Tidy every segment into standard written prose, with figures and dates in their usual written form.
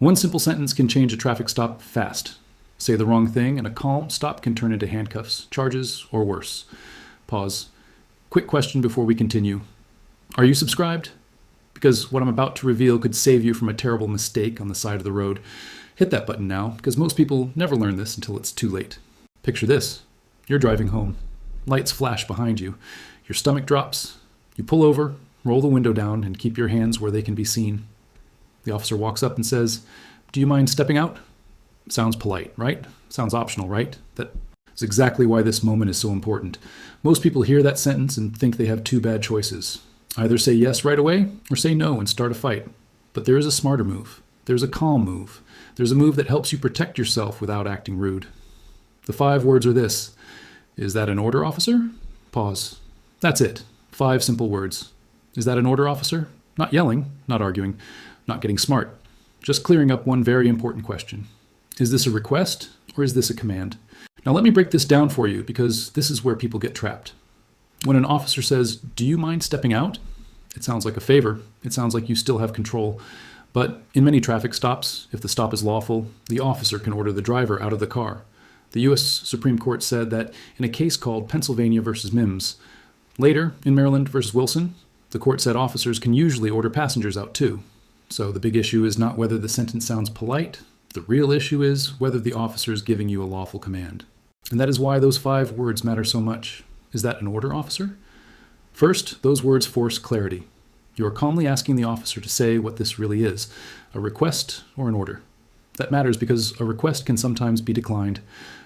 One simple sentence can change a traffic stop fast. Say the wrong thing and a calm stop can turn into handcuffs, charges, or worse. Pause. Quick question before we continue. Are you subscribed? Because what I'm about to reveal could save you from a terrible mistake on the side of the road. Hit that button now, because most people never learn this until it's too late. Picture this. You're driving home. Lights flash behind you. Your stomach drops. You pull over, roll the window down, and keep your hands where they can be seen. The officer walks up and says, "Do you mind stepping out?" Sounds polite, right? Sounds optional, right? That is exactly why this moment is so important. Most people hear that sentence and think they have two bad choices. Either say yes right away or say no and start a fight. But there is a smarter move. There's a calm move. There's a move that helps you protect yourself without acting rude. The 5 words are this. Is that an order, officer? Pause. That's it. 5 simple words. Is that an order, officer? Not yelling, not arguing, not getting smart. Just clearing up one very important question. Is this a request or is this a command? Now let me break this down for you because this is where people get trapped. When an officer says, "Do you mind stepping out?" it sounds like a favor. It sounds like you still have control. But in many traffic stops, if the stop is lawful, the officer can order the driver out of the car. The U.S. Supreme Court said that in a case called Pennsylvania versus Mims. Later, in Maryland versus Wilson, the court said officers can usually order passengers out too. So the big issue is not whether the sentence sounds polite. The real issue is whether the officer is giving you a lawful command. And that is why those 5 words matter so much. Is that an order, officer? First, those words force clarity. You are calmly asking the officer to say what this really is, a request or an order. That matters because a request can sometimes be declined.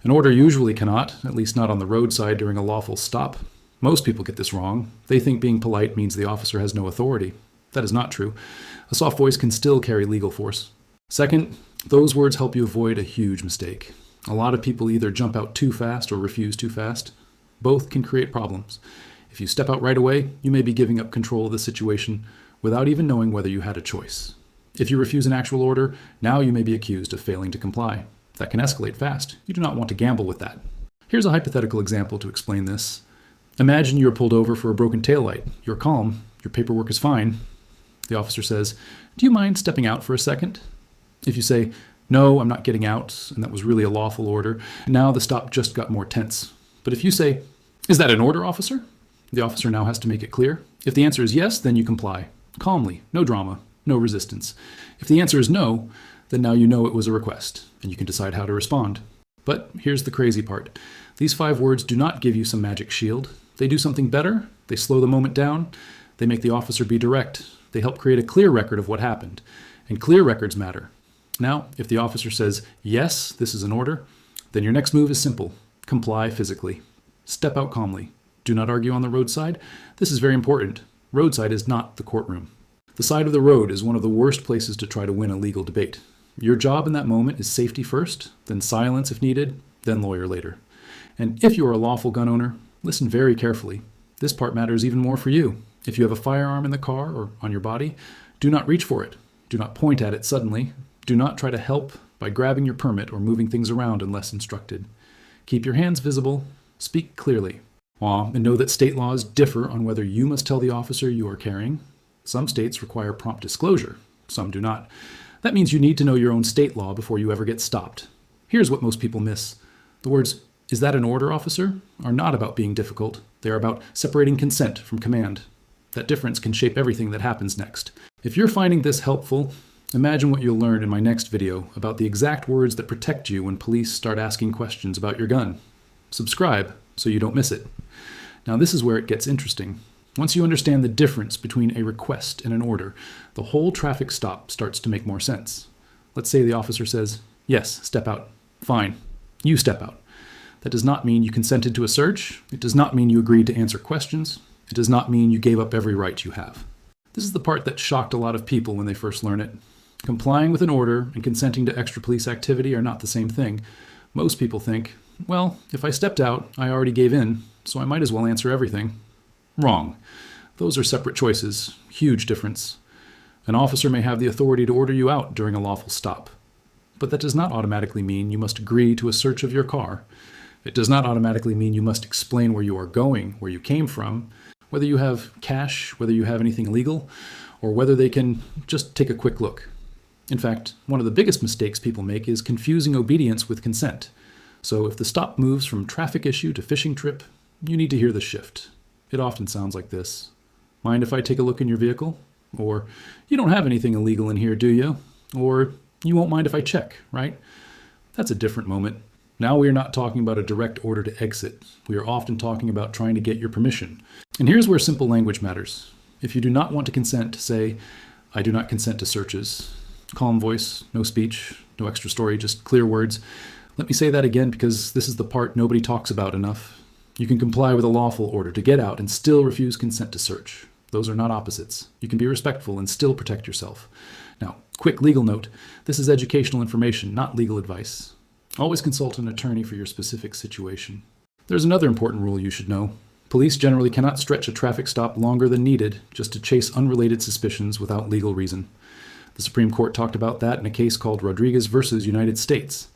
An order usually cannot, at least not on the roadside during a lawful stop. Most people get this wrong. They think being polite means the officer has no authority. That is not true. A soft voice can still carry legal force. Second, those words help you avoid a huge mistake. A lot of people either jump out too fast or refuse too fast. Both can create problems. If you step out right away, you may be giving up control of the situation without even knowing whether you had a choice. If you refuse an actual order, now you may be accused of failing to comply. That can escalate fast. You do not want to gamble with that. Here's a hypothetical example to explain this. Imagine you are pulled over for a broken taillight. You're calm. Your paperwork is fine. The officer says, "Do you mind stepping out for a second?" If you say, "No, I'm not getting out," and that was really a lawful order, now the stop just got more tense. But if you say, "Is that an order, officer?" the officer now has to make it clear. If the answer is yes, then you comply. Calmly, no drama, no resistance. If the answer is no, then now you know it was a request, and you can decide how to respond. But here's the crazy part. These 5 words do not give you some magic shield. They do something better. They slow the moment down. They make the officer be direct. They help create a clear record of what happened. And clear records matter. Now, if the officer says, "Yes, this is an order," then your next move is simple. Comply physically. Step out calmly. Do not argue on the roadside. This is very important. Roadside is not the courtroom. The side of the road is one of the worst places to try to win a legal debate. Your job in that moment is safety first, then silence if needed, then lawyer later. And if you are a lawful gun owner, listen very carefully. This part matters even more for you. If you have a firearm in the car or on your body, do not reach for it. Do not point at it suddenly. Do not try to help by grabbing your permit or moving things around unless instructed. Keep your hands visible. Speak clearly. And know that state laws differ on whether you must tell the officer you are carrying. Some states require prompt disclosure. Some do not. That means you need to know your own state law before you ever get stopped. Here's what most people miss. The words, "Is that an order, officer?" are not about being difficult. They are about separating consent from command. That difference can shape everything that happens next. If you're finding this helpful, imagine what you'll learn in my next video about the exact words that protect you when police start asking questions about your gun. Subscribe so you don't miss it. Now this is where it gets interesting. Once you understand the difference between a request and an order, the whole traffic stop starts to make more sense. Let's say the officer says, "Yes, step out." Fine. You step out. That does not mean you consented to a search. It does not mean you agreed to answer questions. It does not mean you gave up every right you have. This is the part that shocked a lot of people when they first learn it. Complying with an order and consenting to extra police activity are not the same thing. Most people think, well, if I stepped out, I already gave in, so I might as well answer everything. Wrong. Those are separate choices. Huge difference. An officer may have the authority to order you out during a lawful stop. But that does not automatically mean you must agree to a search of your car. It does not automatically mean you must explain where you are going, where you came from, whether you have cash, whether you have anything illegal, or whether they can just take a quick look. In fact, one of the biggest mistakes people make is confusing obedience with consent. So if the stop moves from traffic issue to fishing trip, you need to hear the shift. It often sounds like this. Mind if I take a look in your vehicle? Or, you don't have anything illegal in here, do you? Or, you won't mind if I check, right? That's a different moment. Now we are not talking about a direct order to exit. We are often talking about trying to get your permission. And here's where simple language matters. If you do not want to consent, say, I do not consent to searches. Calm voice, no speech, no extra story, just clear words. Let me say that again because this is the part nobody talks about enough. You can comply with a lawful order to get out and still refuse consent to search. Those are not opposites. You can be respectful and still protect yourself. Now, quick legal note. This is educational information, not legal advice. Always consult an attorney for your specific situation. There's another important rule you should know. Police generally cannot stretch a traffic stop longer than needed just to chase unrelated suspicions without legal reason. The Supreme Court talked about that in a case called Rodriguez versus United States.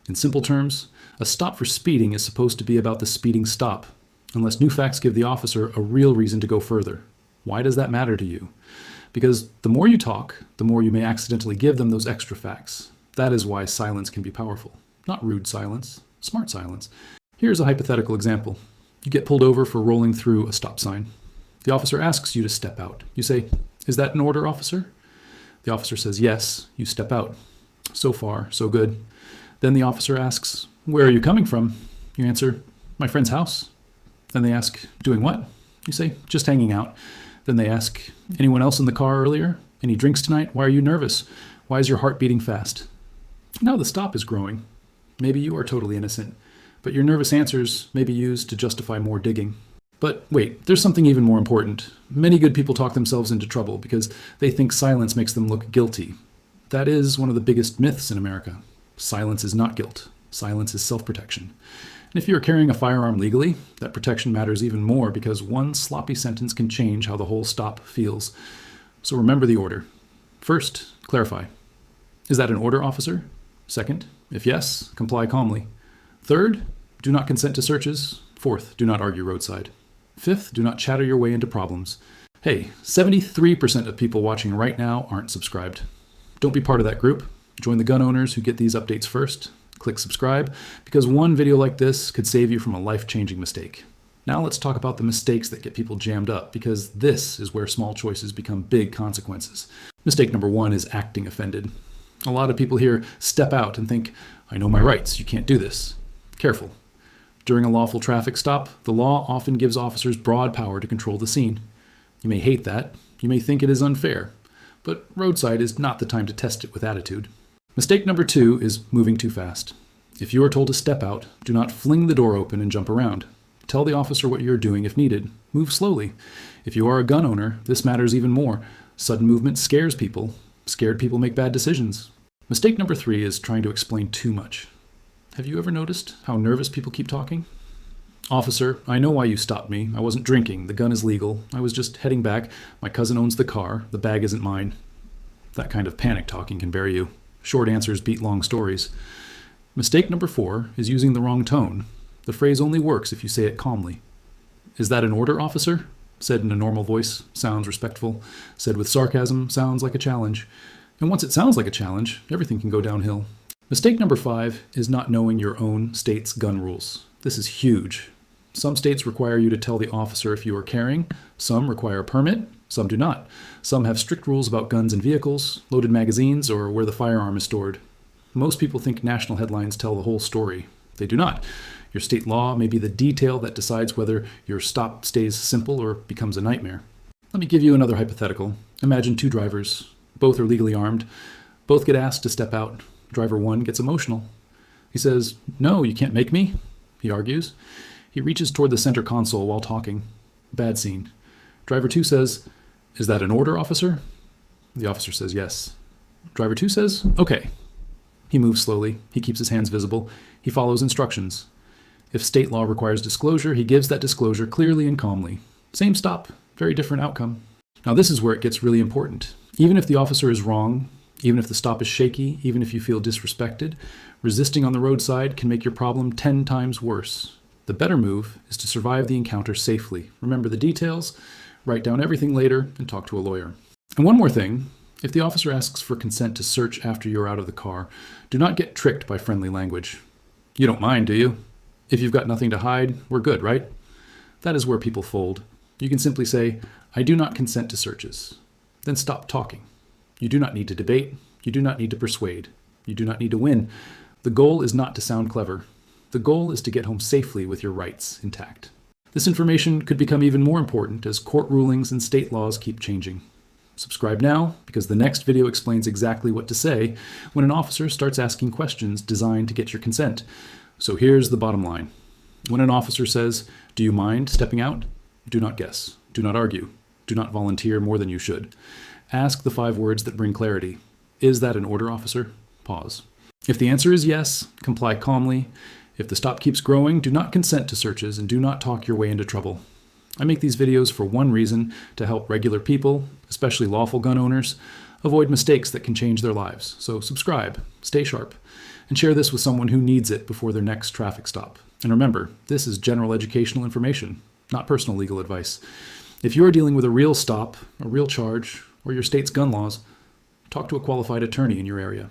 In simple terms, a stop for speeding is supposed to be about the speeding stop, unless new facts give the officer a real reason to go further. Why does that matter to you? Because the more you talk, the more you may accidentally give them those extra facts. That is why silence can be powerful. Not rude silence, smart silence. Here's a hypothetical example. You get pulled over for rolling through a stop sign. The officer asks you to step out. You say, "Is that an order, officer?" The officer says, "Yes." You step out. So far, so good. Then the officer asks, "Where are you coming from?" You answer, "My friend's house." Then they ask, "Doing what?" You say, "Just hanging out." Then they ask, "Anyone else in the car earlier? Any drinks tonight? Why are you nervous? Why is your heart beating fast?" Now the stop is growing. Maybe you are totally innocent, but your nervous answers may be used to justify more digging. But wait, there's something even more important. Many good people talk themselves into trouble because they think silence makes them look guilty. That is one of the biggest myths in America. Silence is not guilt. Silence is self-protection. And if you're carrying a firearm legally, that protection matters even more because one sloppy sentence can change how the whole stop feels. So remember the order. First, clarify. Is that an order, officer? Second, if yes, comply calmly. Third, do not consent to searches. Fourth, do not argue roadside. Fifth, do not chatter your way into problems. Hey, 73% of people watching right now aren't subscribed. Don't be part of that group. Join the gun owners who get these updates first. Click subscribe, because one video like this could save you from a life-changing mistake. Now let's talk about the mistakes that get people jammed up, because this is where small choices become big consequences. Mistake number one is acting offended. A lot of people hear "step out" and think, "I know my rights, you can't do this." Careful. During a lawful traffic stop, the law often gives officers broad power to control the scene. You may hate that, you may think it is unfair, but roadside is not the time to test it with attitude. Mistake number two is moving too fast. If you are told to step out, do not fling the door open and jump around. Tell the officer what you're doing if needed. Move slowly. If you are a gun owner, this matters even more. Sudden movement scares people. Scared people make bad decisions. Mistake number three is trying to explain too much. Have you ever noticed how nervous people keep talking? "Officer, I know why you stopped me. I wasn't drinking. The gun is legal. I was just heading back. My cousin owns the car. The bag isn't mine." That kind of panic talking can bury you. Short answers beat long stories. Mistake number four is using the wrong tone. The phrase only works if you say it calmly. "Is that an order, officer?" Said in a normal voice sounds respectful. Said with sarcasm sounds like a challenge. And once it sounds like a challenge, everything can go downhill. Mistake number five is not knowing your own state's gun rules. This is huge. Some states require you to tell the officer if you are carrying. Some require a permit. Some do not. Some have strict rules about guns and vehicles, loaded magazines, or where the firearm is stored. Most people think national headlines tell the whole story. They do not. Your state law may be the detail that decides whether your stop stays simple or becomes a nightmare. Let me give you another hypothetical. Imagine two drivers. Both are legally armed. Both get asked to step out. Driver one gets emotional. He says, "No, you can't make me," he argues. He reaches toward the center console while talking. Bad scene. Driver two says, "Is that an order, officer?" The officer says yes. Driver two says, "Okay." He moves slowly. He keeps his hands visible. He follows instructions. If state law requires disclosure, he gives that disclosure clearly and calmly. Same stop, very different outcome. Now this is where it gets really important. Even if the officer is wrong, even if the stop is shaky, even if you feel disrespected, resisting on the roadside can make your problem 10 times worse. The better move is to survive the encounter safely. Remember the details, write down everything later, and talk to a lawyer. And one more thing, If the officer asks for consent to search after you're out of the car, do not get tricked by friendly language. You don't mind, do you? If you've got nothing to hide, we're good, right? That is where people fold. You can simply say, I do not consent to searches. Then stop talking. You do not need to debate. You do not need to persuade. You do not need to win. The goal is not to sound clever. The goal is to get home safely with your rights intact. This information could become even more important as court rulings and state laws keep changing. Subscribe now, because the next video explains exactly what to say when an officer starts asking questions designed to get your consent. So here's the bottom line. When an officer says, do you mind stepping out? Do not guess. Do not argue. Do not volunteer more than you should. Ask the 5 words that bring clarity. Is that an order, officer? Pause. If the answer is yes, comply calmly. If the stop keeps growing, do not consent to searches and do not talk your way into trouble. I make these videos for one reason, to help regular people, especially lawful gun owners, avoid mistakes that can change their lives. So subscribe, stay sharp, and share this with someone who needs it before their next traffic stop. And remember, this is general educational information, not personal legal advice. If you are dealing with a real stop, a real charge, or your state's gun laws, talk to a qualified attorney in your area.